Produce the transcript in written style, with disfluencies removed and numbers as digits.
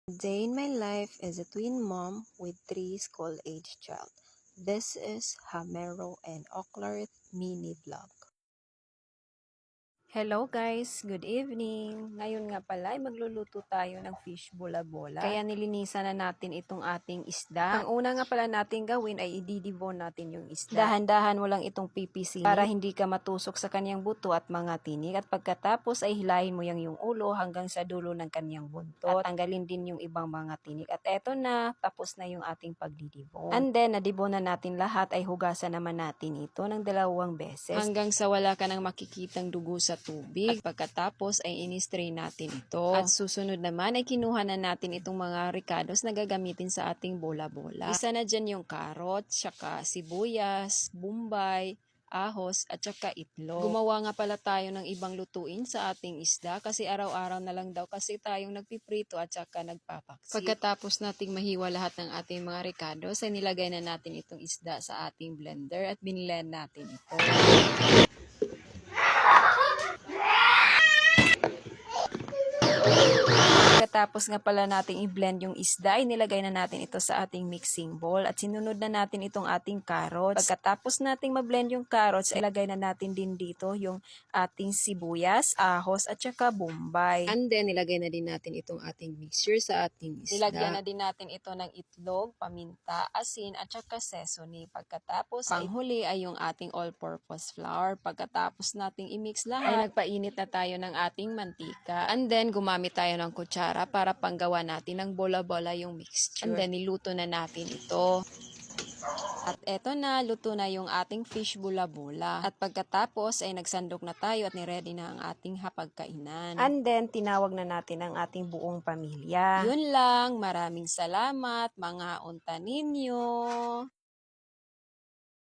Day in my life as a twin mom with 3 school-age child. This is Hamero and Oaklarth mini vlog. Hello guys, good evening. Ngayon nga pala ay magluluto tayo ng fish bola-bola. Kaya nilinisan na natin itong ating isda. Ang una nga pala natin gawin ay i-debone natin yung isda. Dahan-dahan mo lang itong pipisin para hindi ka matusok sa kanyang buto at mga tinik. At pagkatapos ay hilahin mo yung ulo hanggang sa dulo ng kanyang buntot. At tanggalin din yung ibang mga tinik. At eto na, tapos na yung ating pagdidibone. And then, nadibone na natin lahat ay hugasan naman natin ito ng 2 beses. Hanggang sa wala ka nang makikitang dugo sa tubig. At pagkatapos ay in-strain natin ito. At susunod naman ay kinuha na natin itong mga ricados na gagamitin sa ating bola-bola. Isa na dyan yung carrot, saka sibuyas, bombay, ahos, at saka itlog. Gumawa nga pala tayo ng ibang lutuin sa ating isda kasi araw-araw na lang daw kasi tayong nagpiprito at saka nagpapaksi. Pagkatapos nating mahiwa lahat ng ating mga ricados ay nilagay na natin itong isda sa ating blender at binlend natin ito. Pagkatapos nga pala nating i-blend yung isda, inilagay na natin ito sa ating mixing bowl at sinunod na natin itong ating carrots. Pagkatapos nating ma-blend yung carrots, ilagay na natin din dito yung ating sibuyas, ahos at saka bombay. And then ilagay na din natin itong ating mixture sa ating isda. Ilagyan na din natin ito ng itlog, paminta, asin at saka sesame. Pagkatapos panghuli ay yung ating all-purpose flour. Pagkatapos nating i-mix lahat, ay nagpainit na tayo ng ating mantika. And then gumamit tayo ng kutsara para panggawa natin ng bola-bola yung mixture. And then niluto na natin ito. At eto na, luto na yung ating fish bola-bola. At pagkatapos ay nagsandok na tayo at niready na ang ating hapagkainan. And then tinawag na natin ang ating buong pamilya. Yun lang, maraming salamat mga unta ninyo.